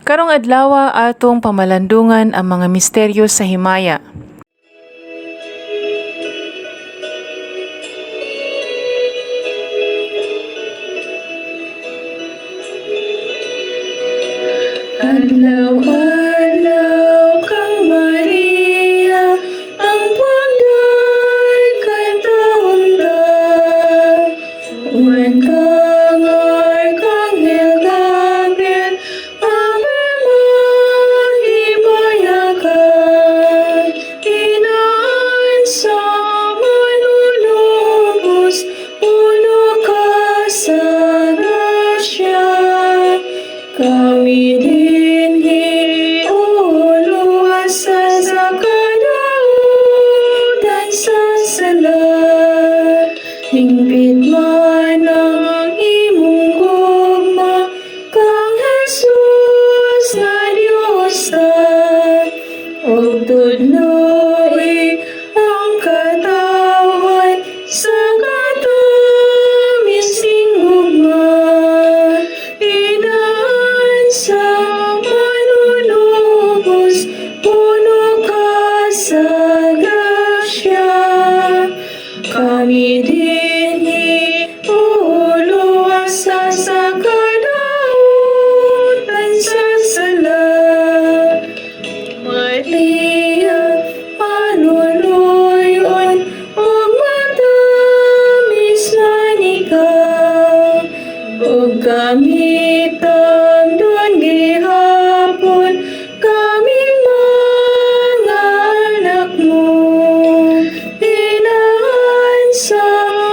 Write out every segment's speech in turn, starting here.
Karong adlaw atong pamalandungan ang mga misteryo sa himaya. Adlaw-adlaw kang Maria, ang pagday kay taon-taon. Uwan kang Arkanghel Gabriel, Ave mahibayakan. Inaan sa manunubos, puno ka sa grasya. Kami dinhi uluwas sa kadautan sa sala. Hingpit man ang imong gugma, kang Jesus na Diyos ta. Og tudloy ang katawan sa katamis-ing gugma. Inaan sa manunubos, puno ka sa grasya. Kami dinhi uluwas sa kadautan sa sala. Maria, panuluyon, ug matamis na ikaw. Ug kami tamdon gihapon, kaming mga anak mo. Inaan sa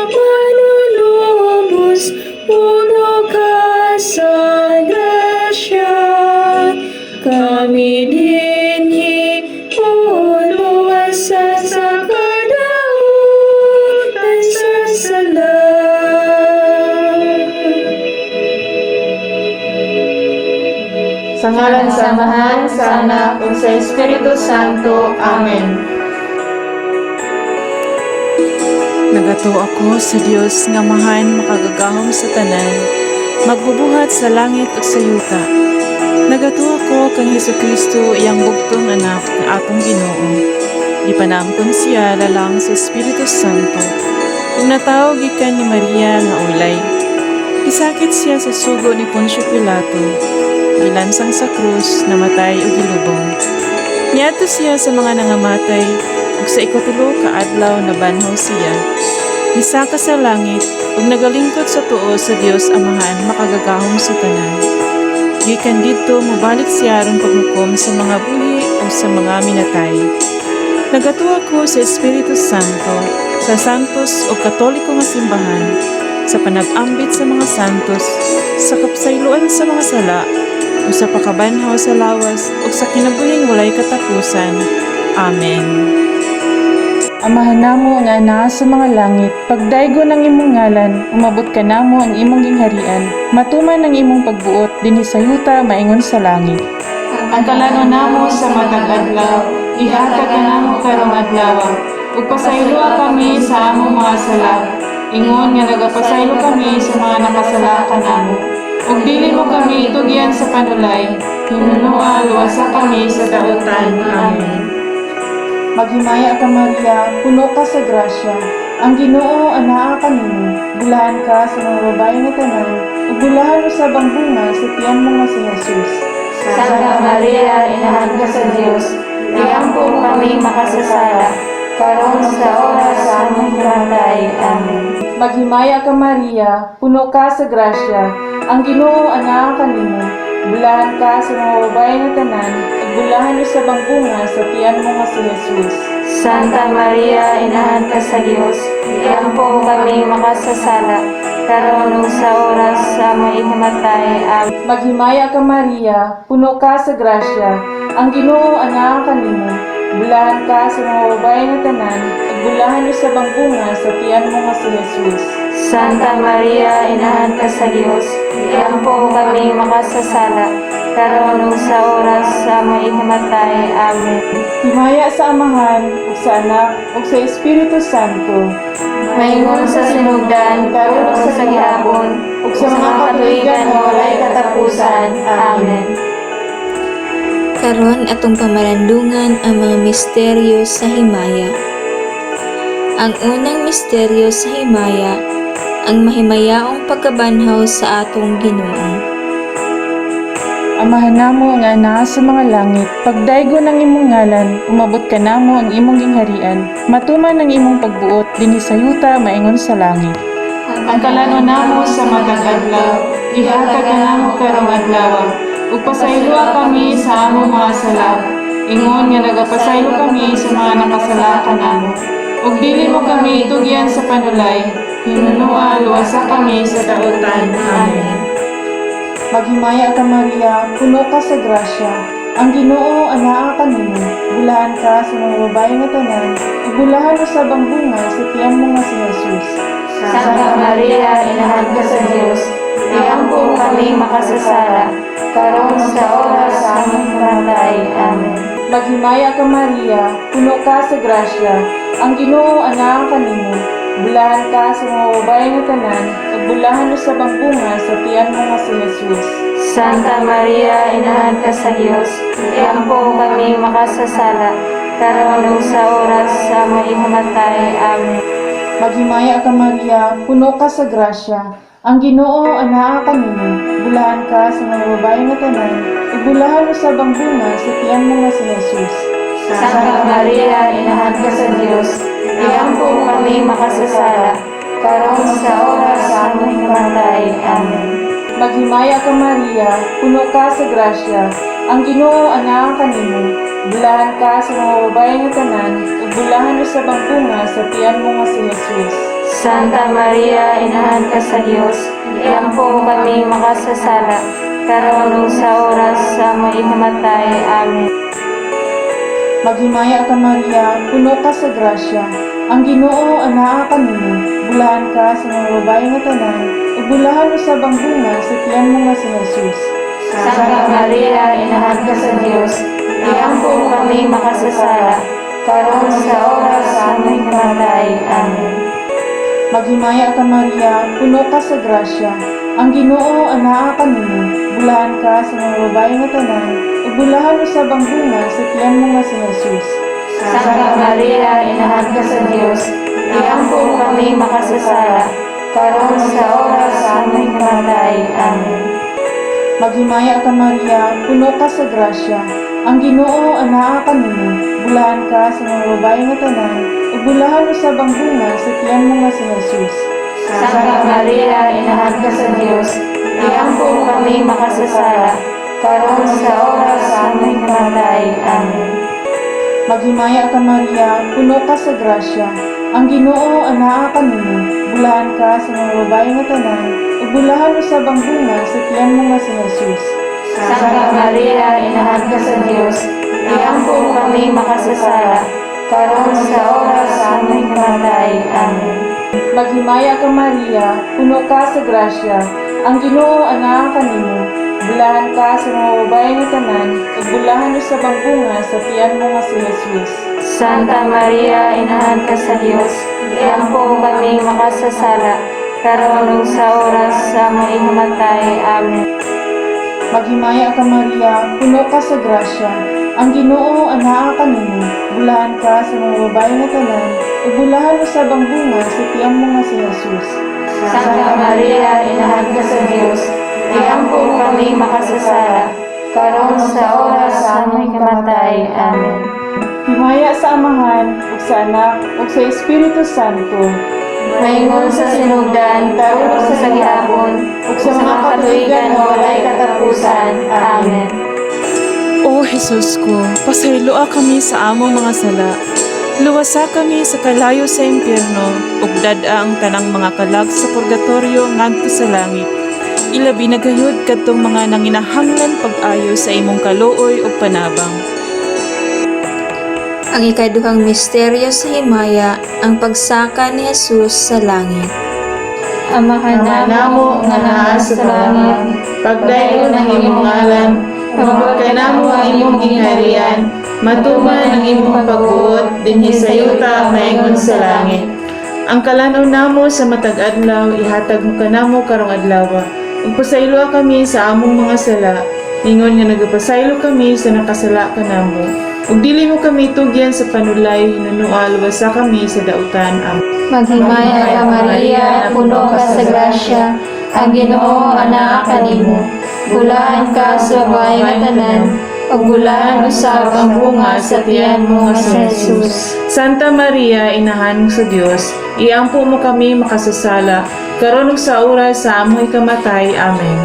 manunubos, puno ka sa grasya. Kami dinhi uluwas sa kadautan sa sala. Sa ngalan sa Amahan, sa Anak, ug sa Espiritu Santo. Amen. Nagato ako sa Dios nga mahan makagagahom sa tanan, magbubuhat sa langit ug sa yuta. Nagato ako kang Hesukristo iyang bugtong anak nga atong Ginoo. Gipanamkon siya lalang sa Espiritu Santo. Ug natawag gikan ni Maria nga ulay. Isakit siya sa sugo ni Poncio Pilato. Gilansang sa krus, namatay ug gilubong. Niadto siya sa mga nangamatay ug sa ikatulo ka adlaw nabanhaw siya. Misaka sa langit ug nagalingkod sa tuo sa Dios Amahan makagagahom sa tanan. Gikan didto mobalik siya aron paghukom sa mga buhi ug sa mga minatay. Nagatuwa ko sa Espiritu Santo, sa santos ug katoliko nga simbahan, sa panag-ambit sa mga santos, sa kapsayloan sa mga sala, ug sa pakabanhaw sa lawas ug sa kinabuhing walay katapusan. Amen. Amahan namo nga naa sa mga langit, pagdaygo ng imong ngalan, umabot ka namo ang imong gingharian, matuman ang imong pagbuot dinhi sa yuta maingon sa langit. Ang kalano namo sa matag adlaw, ihatag ka namo karong adlaw, ug pasayloa kami sa among mga sala, ingon nga nagapasaylo kami sa mga nakasala kanamo. Ug dili mo kami itugyan sa panulay, hinunua luwasa kami sa dautan. Amen. Maghimaya ka Maria, puno ka sa grasya. Ang Ginoo anaa kanimo. Bulahan ka sa mga babae nga tanan, ug bulahan usab ang bunga sa tiyan mo nga si Jesus. Santa Maria, inahan ka sa Dios, iampo kami makasasala, karon sa oras sa among kamatay. Amen. Maghimaya ka Maria, puno ka sa grasya. Ang Ginoo anaa kanimo. Bulahan ka sa mga babae nga tanan, ug bulahan usab ang bunga sa tiyan mo nga si Jesus. Santa Maria, inahan ka sa Dios, iampo kami makasasala, karon sa oras sa among ikamatay. Amen. Maghimaya ka Maria, puno ka sa grasya. Ang Ginoo anaa kanimo. Bulahan ka sa mga babae nga tanan, ug bulahan usab ang bunga sa tiyan mo nga si Jesus. Santa Maria, inahan ka sa Dios, iampo kami makasasala, karon sa oras sa among ikamatay. Amen. Himaya sa Amahan, ug sa Anak, ug sa Espiritu Santo. Maingon sa sinugdan, karon sa gihapon, ug sa mga katuigan nga walay katapusan. Amen. karon atong pamalandungan ang mga misteryo sa himaya. Ang unang misteryo sa himaya, ang mahimayaong pagkabanhaw sa atong Ginoo. Amahan namo nga naa sa mga langit, pagdaygo ng imong ngalan, umabot ka namo ang imong gingharian, matuman ang imong pagbuot dinhi sa yuta maingon sa langit. Ang kalanon namo sa matag adlaw, ihatag ka namo karong adlaw, ug pasayloa kami sa among mga sala, ingon nga nagapasaylo kami sa mga nakasala kanamo. Ug dili mo kami itugyan sa panulay, hinunua luwasa kami sa dautan. Amen. Maghimaya ka Maria, puno ka sa grasya. Ang Ginoo anaa kanimo, bulahan ka sa mga babae nga tanan, ug bulahan usab ang bunga sa tiyan mo nga si Jesus. Santa Maria, Inahan ka sa Dios, iangko kami makasasala, karon sa oras sa among kamatay. Amen. Maghimaya ka Maria, puno ka sa grasya. Ang Ginoo anaa kanimo, bulahan ka sa mga babae nga tanan, ug bulahan usab ang bunga sa tiyan mo nga si Jesus. Santa Maria, Inahan ka sa Dios, iangko kami makasasala, karon sa oras sa among kamatay. Amen. Maghimaya ka Maria, puno ka sa grasya. Ang Ginoo anaa kanimo, bulahan ka sa mga babae nga tanan, ug bulahan usab ang bunga sa tiyan mo nga si Jesus. Santa Maria, Inahan ka sa Dios, iangko kami makasasala, karon sa oras sa among kamatay. Amen. Maghimaya ka Maria, puno ka sa grasya. Ang Ginoo anaa kanimo, bulahan ka sa mga babae nga tanan, ug bulahan usab ang bunga sa tiyan mo nga si Jesus. Santa Maria, Inahan ka sa Dios, iangko kami makasasala, karon sa oras sa among kamatay. Amen. Maghimaya ka Maria, puno ka sa grasya. Ang Ginoo anaa kanimo, bulahan ka sa mga babae nga tanan, ug bulahan usab ang bunga sa tiyan mo nga si Jesus. Santa Maria, Inahan ka sa Dios, iangko kami makasasala, karon sa oras sa among kamatay. Amen. Maghimaya ka Maria, puno ka sa grasya. Ang Ginoo anaa kanimo, bulahan ka sa mga babae nga tanan, ug bulahan usab ang bunga sa tiyan mo nga si Jesus. Santa Maria, Inahan ka sa Dios, iangko kami makasasala, karon sa oras sa among kamatay. Amen. Maghimaya ka Maria, puno ka sa grasya. Ang Ginoo anaa kanimo, bulahan ka sa mga babae nga tanan, ug bulahan usab ang bunga sa tiyan mo nga si Jesus. Santa Maria, Inahan ka sa Dios, iangko kami makasasala, karon sa oras sa among kamatay. Amen. Maghimaya ka Maria, puno ka sa grasya. Ang Ginoo anaa kanimo, bulahan ka sa mga babae nga tanan, ug bulahan usab ang bunga sa tiyan mo nga si Jesus. Santa Maria, Inahan ka sa Dios, iangko kami makasasala, karon sa oras sa among kamatay. Amen. Maghimaya ka Maria, puno ka sa grasya. Ang Ginoo anaa kanimo, bulahan ka sa mga babae nga tanan, ug bulahan usab ang bunga sa tiyan mo nga si Jesus. Santa Maria, Inahan ka sa Dios, iangko kami makasasala, karon sa oras sa among kamatay. Amen. Maghimaya ka Maria, puno ka sa grasya. Ang Ginoo anaa kanimo, bulahan ka sa mga babae nga tanan, ug bulahan usab ang bunga sa tiyan mo nga si Jesus. Santa Maria, Inahan ka sa Dios, iangko kami makasasala, karon sa oras sa among kamatay. Amen. Himaya sa Amahan, ug sa Anak, ug sa Espiritu Santo. Maingon sa sinugdan, karon sa gihapon, ug sa mga katuigan nga walay katapusan. Amen. O Jesus ko, pasayloa kami sa among mga sala. Luwasa kami sa kalayo sa impyerno, ug dad-a ang tanang mga kalag sa purgatorio ngadto sa langit. Ilabi na gayud kadtong mga nanginahanglan pag-ayo sa imong kaluoy ug panabang. Ang ikaduhang misteryo sa himaya, ang pagsaka ni Jesus sa langit. Amahan namo nga naa sa langit, pagdayon ng imong ngalan, umabot ka namo ang imong gingharian, matuman ang imong pagbuot dinhi sa yuta maingon sa langit. Ang kalanon namo sa matag adlaw ihatag mo kanamo karong adlaw. Ug pasayloa kami sa among mga sala, ingon nga nagapasaylo kami sa nakasala kanamo. Ug dili mo kami tugyan sa panulay, hinunual wasa kami sa dautan. Amen. Maghimaya ka Maria, puno ka sa grasya, ang Ginoo anaa kanimo. Bulaan ka sa babae nga tanan, ug bulaan usab ang bunga sa tiyan mo nga si Jesus. Santa Maria, inahan sa Dios, iampo mo kami makasasala, karon ug sa oras sa amoy kamatay. Amen.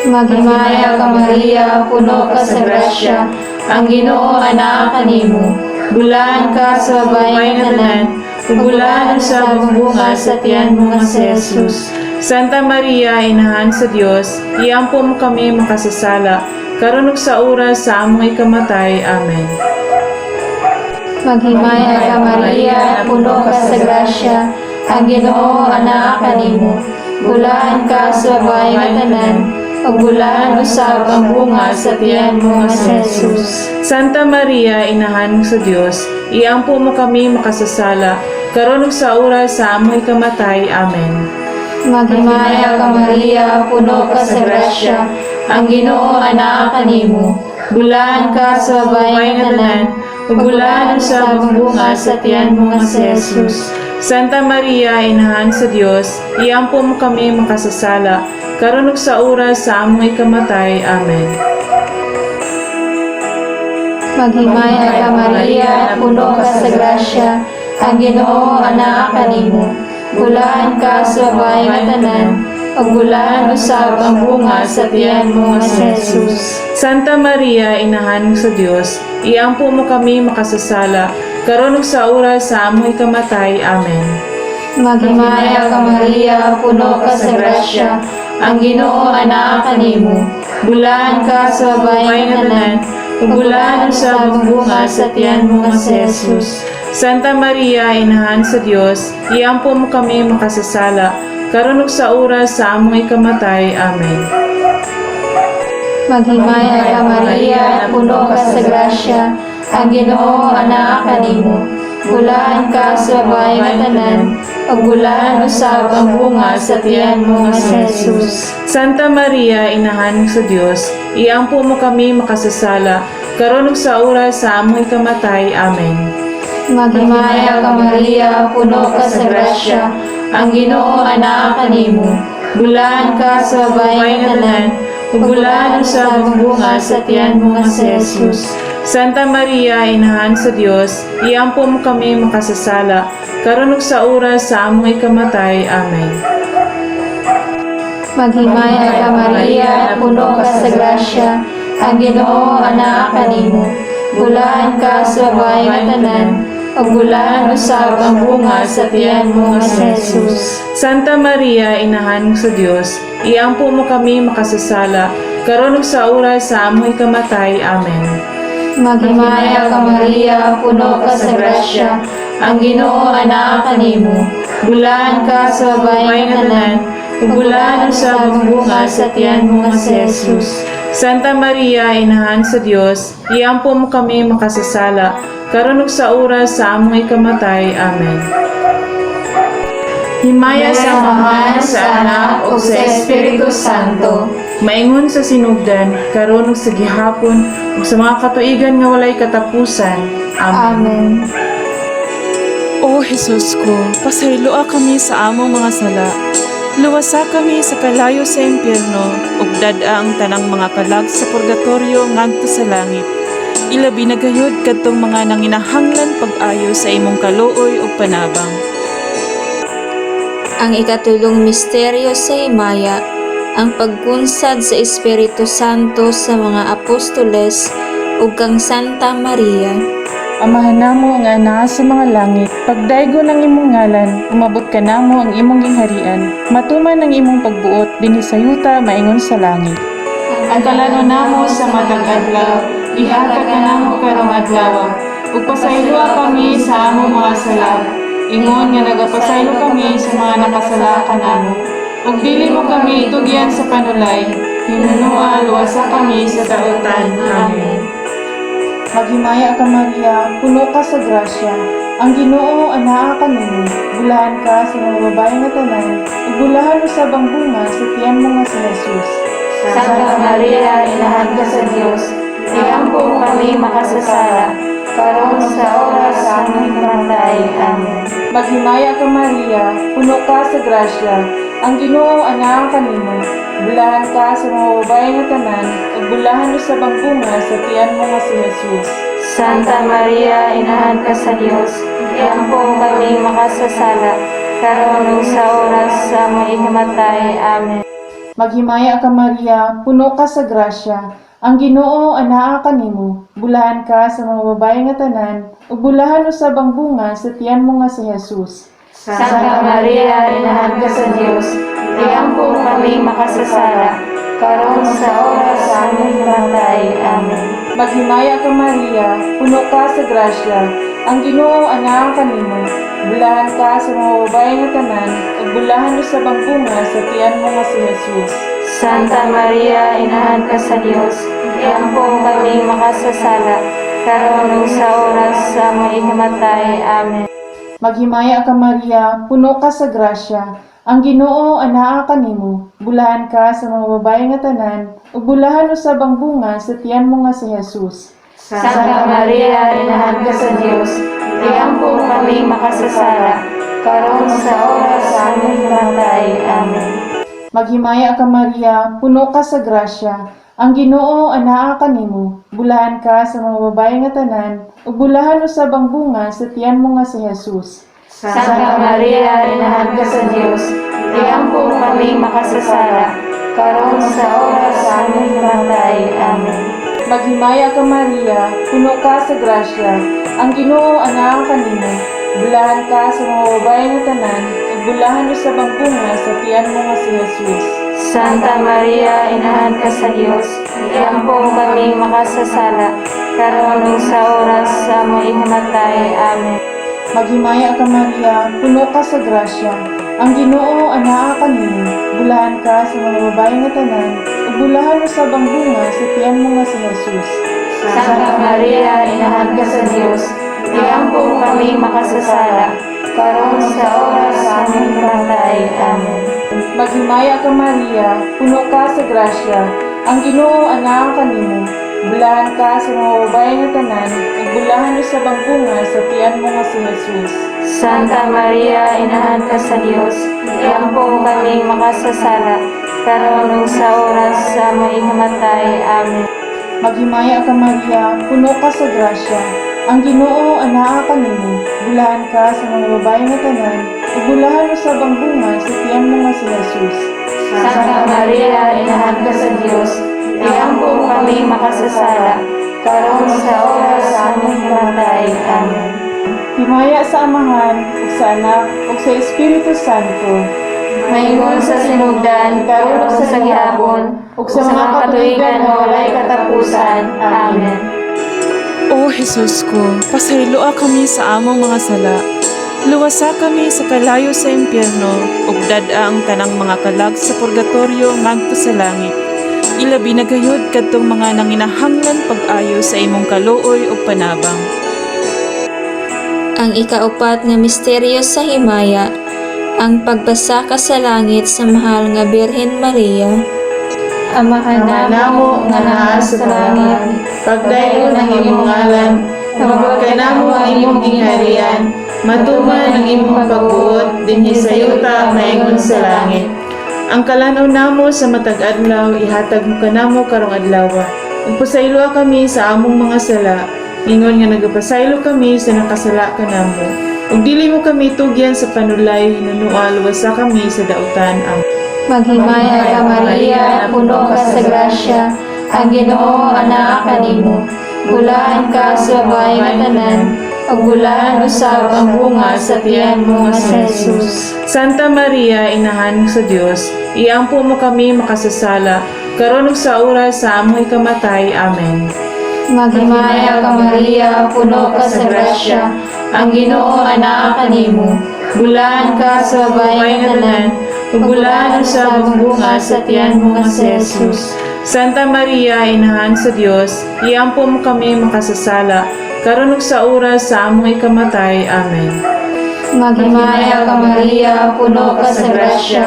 Maghimaya ka Maria, puno ka sa grasya, ang Ginoo anaa kanimo. Bulaan ka sa babae nga tanan, ug bulaan usab ang bunga sa tiyan mo nga si Jesus. Santa Maria, inahan sa Dios, iampo mo kami makasasala, karon ug sa oras sa amoy kamatay. Amen. Maghimaya ka Maria, puno ka sa grasya, ang Ginoo anaa kanimo. Bulaan ka sa babae nga tanan, ug bulaan usab ang bunga sa tiyan mo nga si Jesus. Santa Maria, inahan sa Dios, iampo mo kami makasasala, karon ug sa oras sa amoy kamatay. Amen. Maghimaya ka Maria, puno ka sa grasya, ang Ginoo anaa kanimo. Bulaan ka sa babae nga tanan, ug bulaan usab ang bunga sa tiyan mo nga si Jesus. Santa Maria, inahan sa Dios, iampo mo kami makasasala, karon ug sa oras sa amoy kamatay. Amen. Maghimaya ka Maria, puno ka sa grasya, ang Ginoo anaa kanimo. Bulaan ka sa babae nga tanan, ug bulaan usab ang bunga sa tiyan mo nga si Jesus. Santa Maria, inahan sa Dios, iampo mo kami makasasala, karon ug sa oras sa amoy kamatay. Amen. Maghimaya ka Maria, puno ka sa grasya, ang Ginoo anaa kanimo. Bulaan ka sa babae nga tanan, ug bulaan usab ang bunga sa tiyan mo nga si Jesus. Santa Maria, inahan sa Dios, iampo mo kami makasasala, karon ug sa oras sa amoy kamatay. Amen. Maghimaya ka Maria, puno ka sa grasya, ang Ginoo anaa kanimo. Bulaan ka sa babae nga tanan, ug bulaan usab ang bunga sa tiyan mo nga si Jesus. Santa Maria, inahan sa Dios, iampo mo kami makasasala, karon ug sa oras sa amoy kamatay. Amen. Maghimaya ka Maria, puno ka sa grasya, ang Ginoo anaa kanimo. Bulaan ka sa babae nga tanan, ug bulaan usab ang bunga sa tiyan mo nga si Jesus. Santa Maria, inahan sa Dios, iampo mo kami makasasala, karon ug sa oras sa amoy kamatay. Amen. Maghimaya ka Maria, puno ka sa grasya, ang Ginoo anaa kanimo. Bulaan ka sa babae nga tanan, ug bulaan usab ang bunga sa tiyan mo nga si Jesus. Santa Maria, inahan sa Dios, iampo mo kami makasasala, karon ug sa oras sa amoy kamatay. Amen. Maghimaya ka Maria, puno ka sa grasya, ang Ginoo anaa kanimo. Bulaan ka sa babae nga tanan, ug bulaan usab ang bunga sa tiyan mo nga si Jesus. Santa Maria, inahan sa Dios, iampo mo kami makasasala, karon ug sa oras sa amoy kamatay. Amen. Himaya sa Ama, sa Anak, ug sa Espiritu Santo, maingon sa sinugdan, karon ug sa gihapon, ug sa mga katuigan nga walay katapusan. Amen. Amen. O Jesus ko, pasayloa kami sa among mga sala. Luwasa kami sa kalayo sa impyerno, ug dad-a ang tanang mga kalag sa purgatorio ngadto sa langit. Ilabi na gayud kadtong mga nanginahanglan pag-ayo sa imong kaluoy ug panabang. Ang ikatulong misteryo sa himaya, ang pagkunsad sa Espiritu Santo sa mga apostoles ug kang Santa Maria. Amahan namo nga anaa sa mga langit, pagdaygo ng imong ngalan, umabot ka namo ang imong gingharian, matuman ang imong pagbuot dinhi sa yuta maingon sa langit. Ang kalano namo sa matag adlaw, ihatag ka namo karong adlaw, ug pasayloa kami sa among mga sala. Ingon nga nagapasaylo kami sa mga nakasala kanamo, ug dili mo kami itugyan sa panulay, hinunuan luwasa kami sa dautan. Amen. Maghimaya ka Maria, puno ka sa grasya. Ang Ginoo anaa kanimo, bulahan ka sa mga babae nga tanan, ug bulahan usab ang bunga sa tiyan mo nga si Jesus. Santa Maria, Inahan ka sa Diyos, iampo mo kami makasasala, karon sa oras sa aming kamatay. Amen. Maghimaya ka Maria, puno ka sa grasya, ang Ginoo anaa kanimo. Bulahan ka sa mga babae nga tanan, ug bulahan usab ang bunga sa tiyan mo nga si Jesus. Santa Maria, Inahan ka sa Diyos, iampo mo kami makasasala, karon sa oras sa aming kamatay. Amen. Maghimaya ka Maria, puno ka sa grasya, ang Ginoo anaa kanimo. Bulahan ka sa mga babae nga tanan, ug bulahan usab ang bunga sa tiyan mo nga si Jesus. Santa Maria, Inahan ka sa Diyos, iampo mo kami makasasala, karon sa oras sa aming kamatay. Amen. Maghimaya ka Maria, puno ka sa grasya, ang Ginoo anaa kanimo. Bulahan ka sa mga babae nga tanan, ug bulahan usab ang bunga sa tiyan mo nga si Jesus. Santa Maria, Inahan ka sa Diyos, iampo mo kami makasasala, karon sa oras sa aming kamatay. Amen. Maghimaya ka Maria, puno ka sa grasya, ang Ginoo anaa kanimo. Bulahan ka sa mga babae nga tanan, ug bulahan usab ang bunga sa tiyan mo nga si Jesus. Santa Maria, Inahan ka sa Diyos, iampo mo kami makasasala, karon sa oras sa aming kamatay. Amen. Maghimaya ka Maria, puno ka sa grasya, ang Ginoo anaa kanimo. Bulahan ka sa mga babae nga tanan, ug bulahan usab ang bunga sa tiyan mo nga si Jesus. Santa Maria, Inahan ka sa Diyos, iampo mo kami makasasala, karon sa oras sa aming kamatay. Amen. Maghimaya ka Maria, puno ka sa grasya, ang Ginoo anaa kanimo. Bulahan ka sa mga babae nga tanan, ug bulahan usab ang bunga sa tiyan mo nga si Jesus. Santa Maria, Inahan ka sa Diyos, iampo mo kami makasasala, karon sa oras sa aming kamatay. Amen. Maghimaya ka Maria, puno ka sa grasya, ang Ginoo anaa kanimo. Bulahan ka sa mga babae nga tanan, ug bulahan usab ang bunga sa tiyan mo nga si Jesus. Santa Maria, Inahan ka sa Diyos, iampo mo kami makasasala, karon sa oras sa aming kamatay. Amen. Maghimaya ka Maria, puno ka sa grasya, ang Ginoo anaa kanimo. Bulahan ka sa mga babae nga tanan, ug bulahan usab ang bunga sa tiyan mo nga si Jesus. Santa Maria, Inahan ka sa Diyos, iampo mo kami makasasala, karon sa oras sa aming kamatay. Amen. Maghimaya ka Maria, puno ka sa grasya, ang Ginoo anaa kanimo. Bulahan ka sa mga babae nga tanan, ug bulahan usab ang bunga sa tiyan mo nga si Jesus. Santa Maria, Inahan ka sa Diyos, iampo mo kami makasasala, karon sa oras sa aming kamatay. Amen. Himaya sa Amahan, ug sa Anak, ug sa Espiritu Santo. Maingon sa sinugdan, karon ug sa gihapon, ug sa mga katuigan nga walay katapusan. Amen. O Jesus ko, pasayloa kami sa among mga sala. Luwasa kami sa kalayo sa impyerno, ug dad-a ang tanang mga kalag sa purgatorio ngadto sa langit. Ilabi na gayud kadtong mga nanginahanglan pag-ayo sa imong kaluoy ug panabang. Ang ikaapat nga misteryo sa himaya, ang pagbasaka sa langit sa mahal nga Birhen Maria. Amahan namo nga naa sa langit, Pagdayon ang imong ngalan, mabot ka namo ang imong gingharian, matuman ang imong pagbuot dinhi sa yuta maingon sa langit. Ang kalanaw namo sa matag adlaw ihatag mo kanamo karong adlaw. Ug pasayloa kami sa among mga sala, ingon nga nagapasaylo kami sa nakasala kanamo. Ug dili mo kami tugyan sa panulay, hinunua luwasa kami sa dautan. Maghimaya ka Maria, puno ka sa grasya, ang Ginoo anaa kanimo. Bulahan ka sa babae nga tanan, ug bulahan usab ang bunga sa tiyan mo nga si Jesus. Santa Maria, Inahan sa Dios, iampo mo kami makasasala, karon ug sa oras sa amoy kamatay. Amen. Maghimaya ka Maria, puno ka sa grasya, ang Ginoo anaa kanimo. Bulahan ka sa babae nga tanan, ug bulahan usab ang bunga sa tiyan mo nga si Jesus. Santa Maria, Inahan sa Dios, iampo mo kami makasasala, karon ug sa oras sa amoy kamatay. Amen. Maghimaya ka Maria, puno ka sa grasya,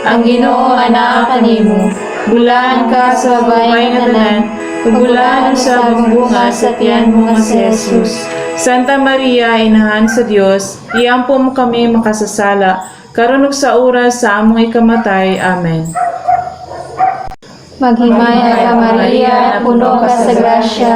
ang Ginoo anaa kanimo. Bulaan ka sa babae nga tanan, ug bulaan sa bunga sa tiyan mo nga si Jesus. Santa Maria, Inahan sa Dios, iampo mo kami makasasala, karon ug sa oras sa among ikamatay. Amen. Maghimaya ka Maria, puno ka sa grasya,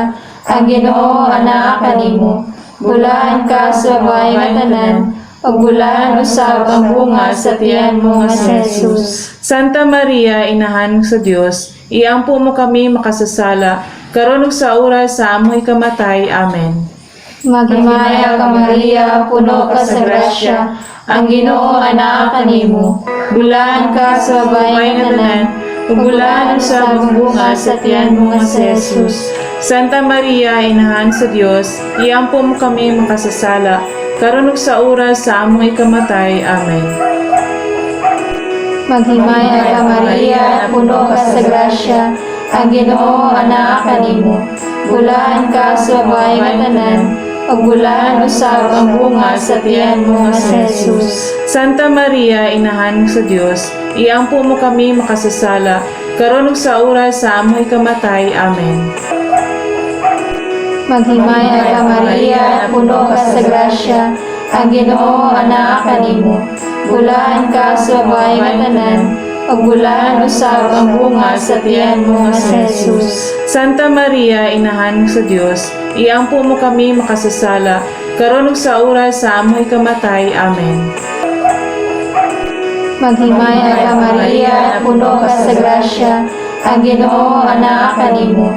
ang Ginoo anaa kanimo. Bulaan ka sa babae nga tanan, ug bulaan usab ang bunga sa tiyan mo nga si Jesus. Santa Maria, Inahan sa Dios, iampo mo kami makasasala, karon ug sa oras sa among ikamatay. Amen. Maghimaya ka Maria, puno ka sa grasya, ang Ginoo anaa kanimo. Bulaan ka sa babae nga tanan, ug bulaan usab ang bunga sa tiyan mo nga si Jesus. Santa Maria, Inahan sa Dios, iampo mo kami makasasala, karon ug sa oras sa among ikamatay. Amen. Maghimaya ka Maria, puno ka sa grasya, ang Ginoo anaa kanimo. Bulaan ka sa babae nga tanan, ug bulaan usab ang bunga sa tiyan mo nga si Jesus. Santa Maria, Inahan sa Dios, iampo mo kami makasasala, karon ug sa oras sa among ikamatay. Amen. Maghimaya ka Maria, puno ka sa grasya, ang Ginoo anaa kanimo. Bulaan ka sa babae nga tanan, ug bulaan usab ang bunga sa tiyan mo nga si Jesus. Santa Maria, Inahan sa Dios, iampo mo kami makasasala, karon ug sa oras sa among ikamatay. Amen. Maghimaya ka Maria, puno ka sa grasya, ang Ginoo anaa kanimo.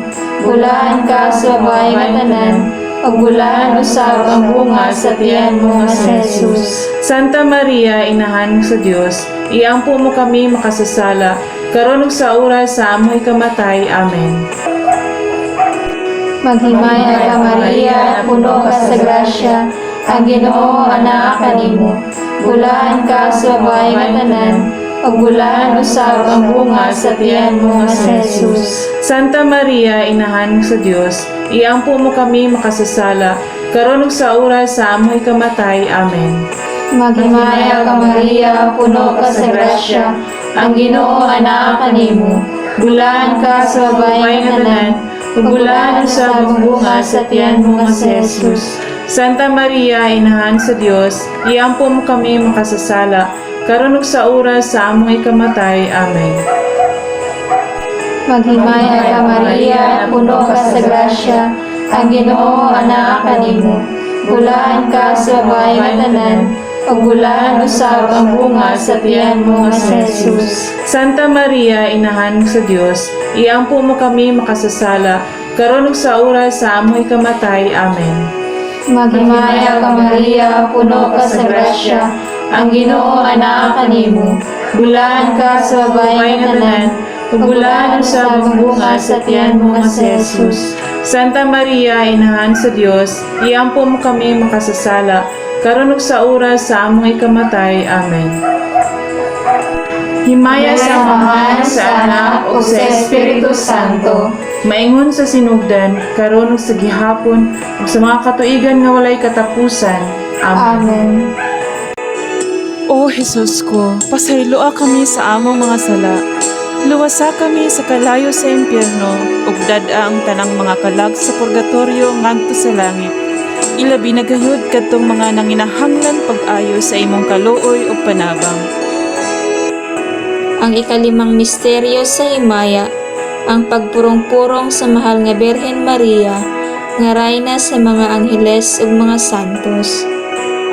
Bulaan ka sa babae nga tanan, ug bulaan usab ang bunga sa tiyan mo nga si Jesus. Santa Maria, Inahan sa Dios, iampo mo kami makasasala, karon ug sa oras sa among ikamatay. Amen. Maghimaya ka Maria, puno ka sa grasya, ang Ginoo anaa kanimo. Bulaan ka sa babae nga tanan, ug bulaan usab ang bunga sa tiyan mo nga si Jesus. Santa Maria, Inahan sa Dios, iampo mo kami makasasala, karon ug sa oras sa among ikamatay. Amen. Maghimaya ka Maria, puno ka sa grasya, ang Ginoo anaa kanimo. Bulaan ka sa babae nga tanan, ug bulaan usab ang bunga sa tiyan mo nga si Jesus. Santa Maria, Inahan sa Dios, iampo mo kami makasasala, karon ug sa oras sa among ikamatay. Amen. Maghimaya ka Maria, puno ka sa grasya, ang Ginoo anaa kanimo. Bulaan ka sa babae nga tanan, ug bulaan usab ang bunga sa tiyan mo nga si Jesus. Santa Maria, Inahan sa Dios, iampo mo kami makasasala, karon ug sa oras sa among ikamatay. Amen. Maghimaya ka Maria, puno ka sa grasya, ang Ginoo anaa kanimo. Bulaan ka sa babae nga tanan, ug bulaan usab ang bunga sa tiyan mo nga si Jesus. Santa Maria, Inahan sa Dios, iampo mo kami makasasala, karon ug sa oras sa among ikamatay. Amen. Himaya sa Ama, sa Anak, ug sa Espiritu Santo, maingon sa sinugdan, karon ug sa gihapon, ug sa mga katuigan nga walay katapusan. Amen. Amen. O Jesus ko, pasayloa kami sa among mga sala. Luwasa kami sa kalayo sa impyerno, ug dad-a ang tanang mga kalag sa purgatorio ngadto sa langit. Ilabi na gayud kadtong mga nanginahanglan pag-ayo sa imong kaluoy ug panabang. Ang ikalimang misteryo sa himaya, ang pagpurong-purong sa mahal nga Birhen Maria, nga rayna sa mga angheles ug mga santos.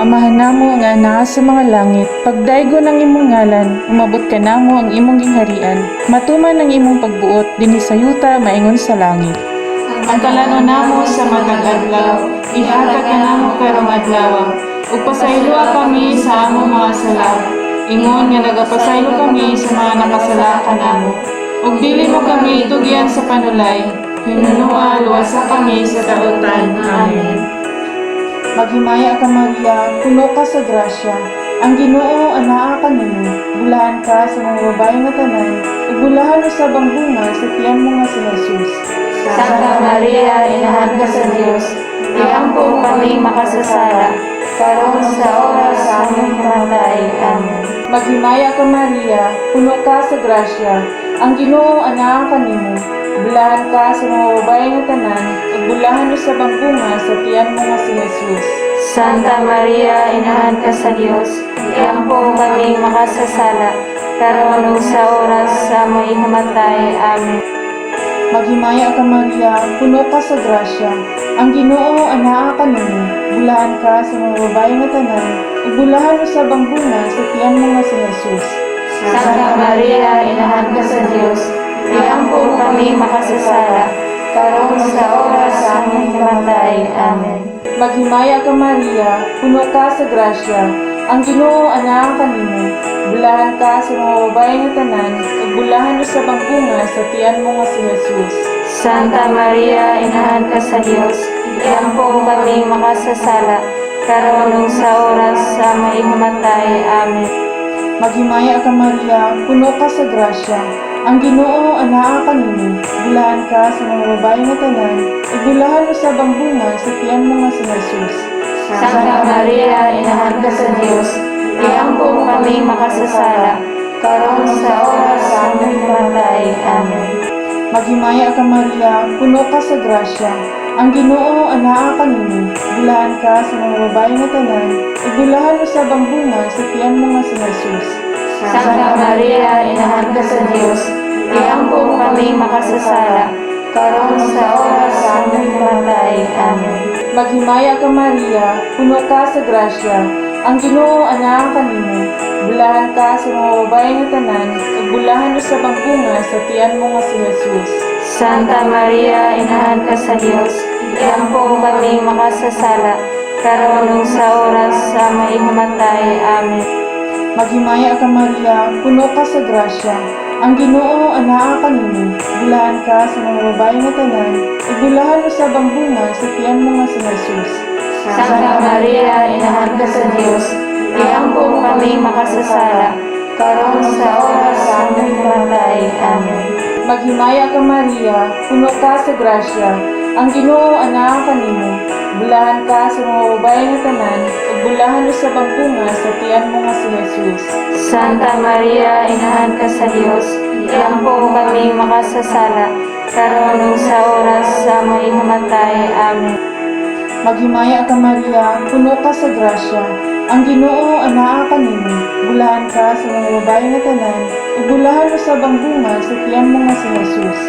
Amahan namo nga anaa sa mga langit, pagdaygo ng imong ngalan, umabot ka namo ang imong gingharian, matuman ang imong pagbuot dinhi sa yuta maingon sa langit. Ang kalano namo sa matag adlaw, ihatag ka namo karong adlaw, ug pasayloa kami sa among mga sala. Ingon nga nagapasaylo kami sa mga nakasala kanamo. Ug dili mo kami itugyan sa panulay, hinunua luwasa kami sa kautan. Amen. Maghimaya ka Maria, puno ka sa grasya. Ang Ginoo anaa kanimo. Bulahan ka sa mga babae nga tanan, ug bulahan usab ang bunga sa tiyan mo nga si Jesus. Santa Maria, Inahan ka sa Dios, iampo mo kami makasasala, karon sa oras sa aming kamatay. Amen. Maghimaya ka Maria, puno ka sa grasya. ang Ginoo ana kanimo. Bulahan ka sa mga babae nga tanan, ug bulahan sa bunga sa tiyan mo nga si Jesus. Santa Maria, Inahan ka sa Dios, iampo kami makasasala, karon ug sa oras sa among hinamatay. Amen. Maghimaya ka Maria, puno ka sa grasya. Ang Ginoo ana kanimo. Bulahan ka sa mga babae nga tanan, ug bulahan sa bunga sa tiyan mo nga si Jesus. Santa Maria, Inahan ka sa Dios, iampo kami makasasala, karon sa oras sa among hinamatay. Amen. Maghimaya ka Maria, puno ka sa grasya. Ang Ginoo ana kanimo. Bulahan ka sa mga babae nga tanan, ug bulahan sa bunga sa tiyan mo nga si Jesus. Santa Maria, Inahan ka sa Dios, iampo kami makasasala, karon ug sa oras sa among hinamatay. Amen. Maghimaya ka Maria, puno ka sa grasya. Ang Ginoo ana kanimo. Bulahan ka sa mga babae nga tanan, ug bulahan sa bunga sa tiyan mo nga si Jesus. Santa Maria, Inahan ka sa Dios, iampo kami makasasala, karon sa oras sa among hinamatay. Amen. Maghimaya ka Maria, puno ka sa grasya. Ang Ginoo ana kanimo. Bulahan ka sa mga babae nga tanan, ug bulahan sa bunga sa tiyan mo nga si Jesus. Santa Maria, Inahan ka sa Dios, iampo kami makasasala, karon sa oras sa among hinamatay. Amen. Maghimaya ka Maria, puno ka sa grasya. Ang Ginoo ana kanimo. Bulahan ka sa mga babae nga tanan, ug bulahan sa bunga sa tiyan mo nga si Jesus. Santa Maria, Inahan ka sa Dios, iampo kami makasasala, karon ug sa oras sa among hinamatay. Amen. Maghimaya ka Maria, puno ka sa grasya. Ang Ginoo ana kanimo. Bulahan ka sa mga babae nga tanan, ug bulahan sa bunga sa tiyan mo nga si Jesus. Santa Maria, Inahan ka sa Dios, iampo kami makasasala, karon sa oras sa among hinamatay. Amen. Maghimaya ka Maria, puno ka sa grasya. Ang Ginoo ana kanimo. Bulahan ka sa mga babae nga tanan, ug bulahan sa bunga sa tiyan mo nga si Jesus. Santa Maria, Inahan ka sa Dios, iampo kami makasasala, karon ug sa oras sa among hinamatay. Amen. Maghimaya ka Maria, puno ka sa grasya. Ang Ginoo ana kanimo. Bulahan ka sa mga babae nga tanan, ug bulahan sa bunga sa tiyan mo nga si Jesus.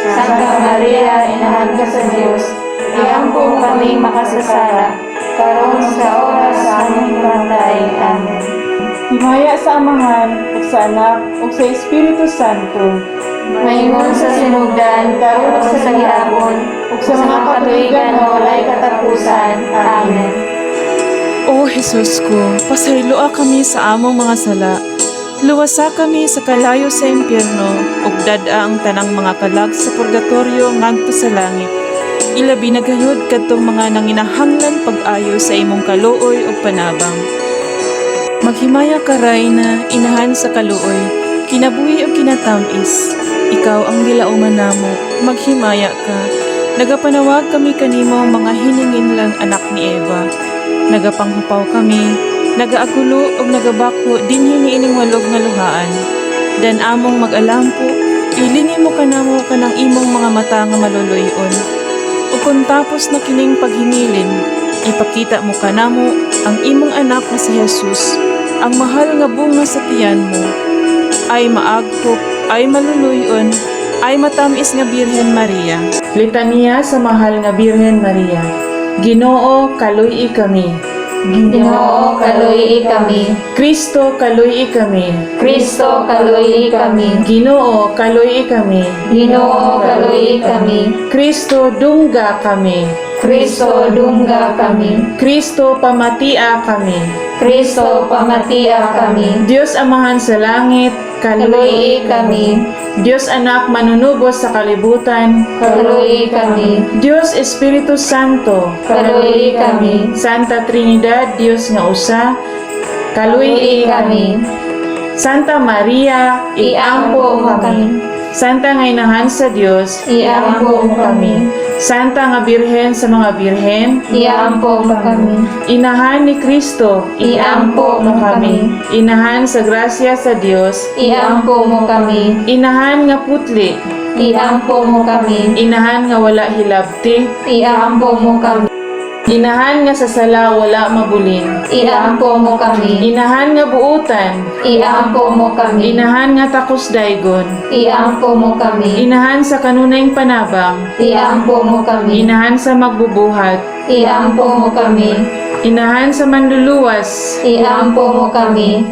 Santa Maria, Inahan ka sa Dios, iampo kami makasasala, karon sa oras sa among hinamatay. Amen. Himaya sa Amahan, ug sa Anak, ug sa Espiritu Santo. Maingon sa sinugdan, karon ug sa gihapon, ug sa mga katuigan nga walay katapusan. Amen. O Jesus ko, pasayloa kami sa among mga sala. Luwasa kami sa kalayo sa impyerno, ug dad-a ang tanang mga kalag sa purgatorio ngadto sa langit. Ilabi na gayud kadtong mga nanginahanglan pag-ayo sa imong kaluoy ug panabang. Maghimaya ka Rayna, inahan sa kaluoy, kinabuhi ug kinatamis. Ikaw ang gilauman namo, maghimaya ka. Nagapanawag kami kanimo mga hiningin lang anak ni Eva. Nagapanghupaw kami, nagaagulo ug nagabako dinhi niining walog nga luhaan. Dan among mag-alampo, ilingin mo kanamo kanang imong mga mata nga maluluyon. Ug kung tapos na kining paghimilin, ipakita mo kanamo ang imong anak nga si Jesus, ang mahal nga bunga sa tiyan mo, ay maagpok, ay maluluyon, ay matamis nga Birhen Maria. Litanya sa mahal nga Birhen Maria. Ginoo, kaluy kami. Ginoo, kaluy kami. Kristo, kaluy kami. Kristo, kaluy kami. Ginoo, kaluy kami. Ginoo, kaluy kami. Kristo, dungga kami. Kristo, dungga kami. Kristo, pamatia kami. Kristo, pamatia kami. Diyos Amahan sa langit, Kaluy kami. Diyos Anak manunubos sa kalibutan, Kaluy kami. Diyos Espiritu Santo, Kaluy kami. Santa Trinidad, Diyos nga usa, kaluy kami. Santa Maria, iampo Iampo kami. kami. Santa nga inahan sa Dios, Iampo mo kami. Santa nga Birhen sa mga birhen, Iampo mo kami. inahan ni Kristo, Iampo mo kami. inahan sa grasya sa Dios, Iampo mo kami. inahan nga putli, Iampo mo kami. inahan nga wala hilabti, Iampo mo kami. inahan nga sa sala wala mabulin, Iampo mo kami. inahan nga buutan, Iampo mo kami. inahan nga takos daygon, Iampo mo kami. inahan sa kanunayng panabang, Iampo mo kami. inahan sa magbubuhat, Iampo mo kami. inahan sa manluluwas, Iampo mo kami.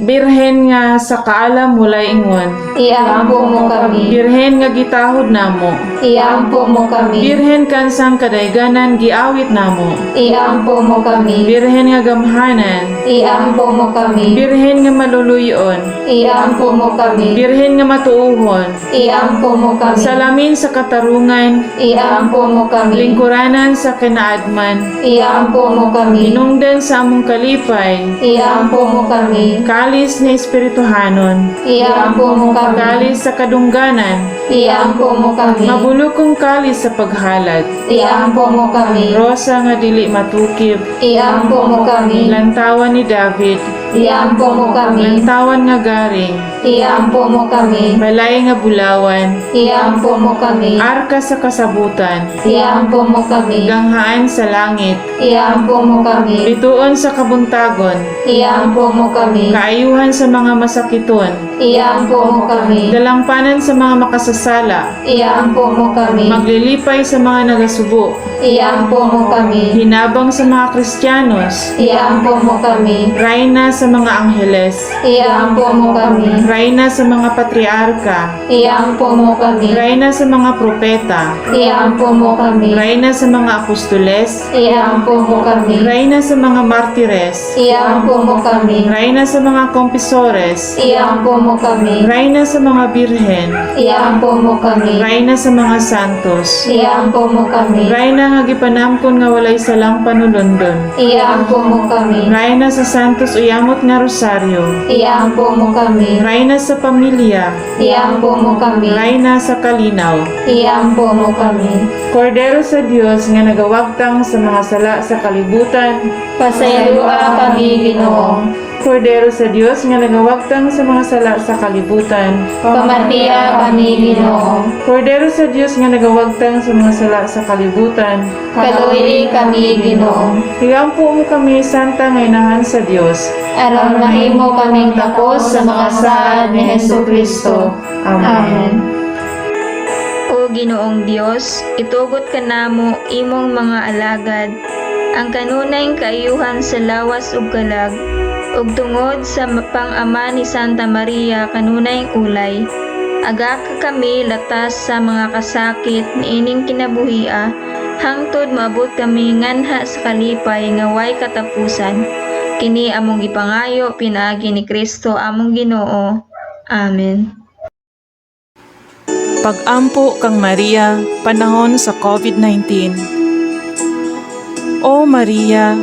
birhen nga sa kaalam walay ingon, Iampo mo kami. birhen nga gitahod namo, Iampo mo kami. birhen kansang kadayganan giawit namo, Iampo mo kami. birhen nga gamhanan, Iampo mo kami. birhen nga maluluyon, Iampo mo kami. birhen nga matuuhon, Iampo mo kami. salamin sa katarungan, Iampo mo kami. lingkuranan sa kinaadman, Iampo mo kami. hinungdan sa among kalipay, Iampo mo kami. kalis ni Espirituhanon, Iampo mo kami. kalis sa kadungganan, Iampo mo kami. mabulokong kalis sa paghalad, Iampo mo kami. rosa nga dili matukib, Iampo mo kami. lantawan ni David, Iampo mo kami. lantawan nga garing, Iampo mo kami. balay nga bulawan, Iampo mo kami. arka sa kasabutan, Iampo mo kami. ganghaan sa langit, Iampo mo kami. bituon sa kabuntagon, Iampo mo kami. kaayuhan sa mga masakiton, Iampo mo kami. dalangpanan sa mga makasasala, Iampo mo kami. maglilipay sa mga nagasubo, Iampo mo kami. hinabang sa mga Kristiyanos, Iampo mo kami. rayna sa mga angheles, Iampo mo kami. rayna sa mga patriarka, Iampo mo kami. rayna sa mga propeta, Iampo mo kami. rayna sa mga apostoles, Iampo mo kami. rayna sa mga martires, Iampo mo kami. rayna sa mga kompisores, Iampo mo kami. rayna sa mga birhen, Iampo mo kami. rayna sa mga santos, Iampo mo kami. rayna nga gipanamkon nga walay salang panulundon, Iampo mo kami. rayna sa santos uyamot nga rosaryo, Iampo mo kami. rayna sa pamilya, Iampo mo kami. rayna sa kalinaw, Iampo mo kami. Kordero sa Dios nga nagawagtang sa mga sala sa kalibutan, Pasayloa kami, Ginoo. Kordero sa Dios nga nagawagtang sa mga sala sa kalibutan, Pamatiya kami, Ginoo. Kordero sa Dios nga nagawagtang sa mga sala sa kalibutan, Kaluwi kami, Ginoo. higampo mo kami santa nga inahan sa Dios, Aron mahimo kaming takos sa mga saad ni Hesukristo. Amen. O Ginoong Dios, itugot ka namo imong mga alagad, ang kanunayng kaayuhan sa lawas ug kalag, ug tungod sa pang-ama ni Santa Maria kanunayng ulay. Aga ka kami latas sa mga kasakit niining kinabuhia, hangtod maabot kami nganha sa kalipay nga way katapusan. Kini among gipangayo pinaagi ni Kristo among Ginoo. Amen. Pag-ampo kang Maria, panahon sa COVID-19. O Maria,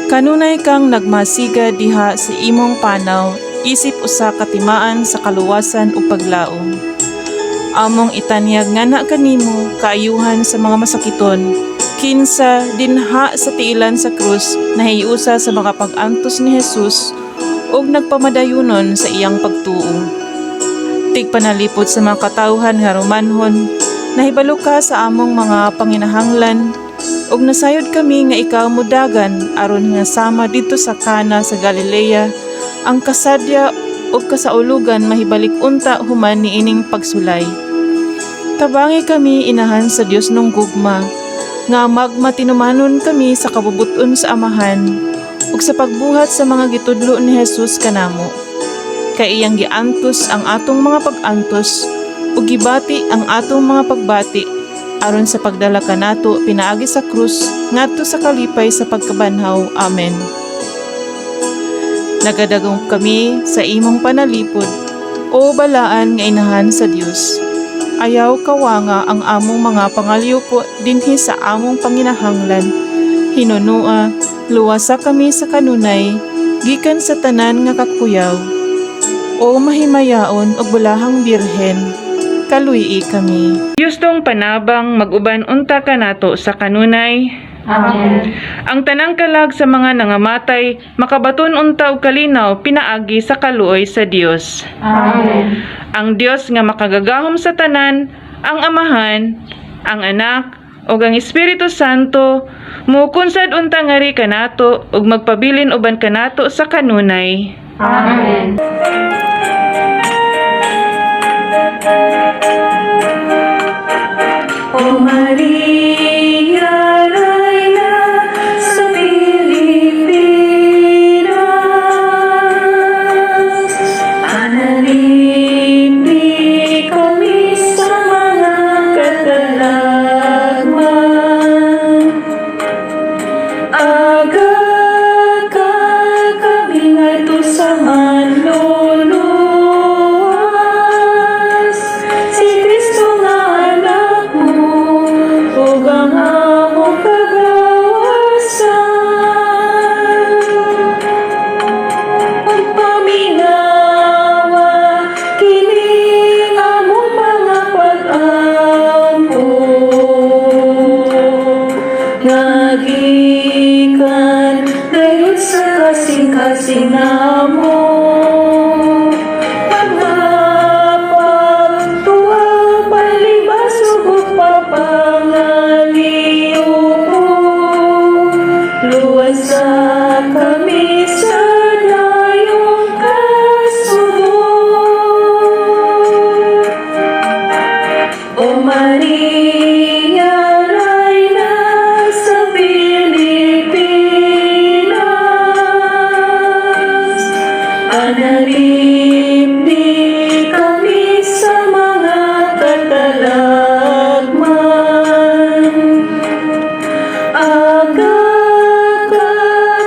kanunay kang nagmasiga diha sa imong panaw, isip usa ka timaan sa kaluwasan ug paglaom. Among itanyag ngana kanimo kaayuhan sa mga masakiton, kinsa dinha sa tiilan sa krus nahiusa sa mga pag-antos ni Jesus ug nagpamadayunon sa iyang pagtuo. Tigpanalipod sa mga katawhan nga Romanhon, nahibalo ka sa among mga panginahanglan, ug nasayod kami nga ikaw mudagan aron nga sama dito sa Kana sa Galilea, ang kasadya ug kasaulugan mahibalik unta human niining pagsulay. Tabangi kami inahan sa Dios nung gugma, nga magmatinumanon kami sa kabubuton sa Amahan, ug sa pagbuhat sa mga gitudlo ni Jesus kanamo. Kay iyang giantos ang atong mga pag-antos ug gibati ang atong mga pagbati aron sa pagdala kanato pinaagi sa krus ngadto sa kalipay sa pagkabanhaw. Amen. Nagadagong kami sa imong panalipod, o balaan nga inahan sa Dios. Ayaw kawanga ang among mga pangalyupo dinhi sa among panginahanglan. Hinunua, luwasa kami sa kanunay, gikan sa tanan nga kakuyaw. O mahimayaon og bulahang birhen, kaluyi kami. Diyos tong panabang maguban unta ka nato sa kanunay. Amen. Ang tanang kalag sa mga nangamatay, makabaton unta og kalinaw pinaagi sa kaluoy sa Dios. Amen. Ang Dios nga makagagahom sa tanan, ang Amahan, ang Anak, ug ang Espiritu Santo, mukunsad unta ngari kanato ug magpabilin uban kanato sa kanunay. Amen. O Maria, Reyna sa Pilipinas, analin di kami sa mga katalagman. Aga ka kami ngayon sa manluluwas, si Kristo nga anak mo, ug ang among kagawasan. Pagpaminawa kini among mga pag-ampo, nagikan dayon sa kasing-kasing namo. Pagpaptuwa palibas ug papangaliw ko, luwas sa kami sa dayong kasugod. O Maria, Reyna sa Pilipinas, analin di kami sa mga katalagman. Aga ka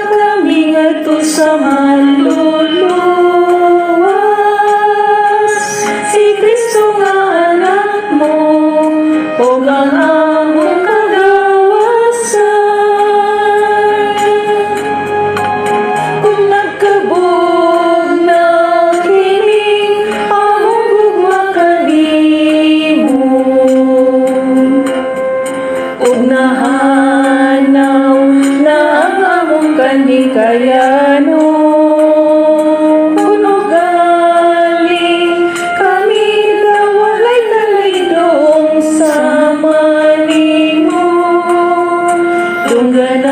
kami ngayon sa manluluwas, si Kristo nga anak mo, ug ang among kagawasan. Kung nagkabog na kini among gugma kanimo, ug nahanaw na ang among kanikayanon. Kuno galing kami na walay nalaydong sa manimo, tunggan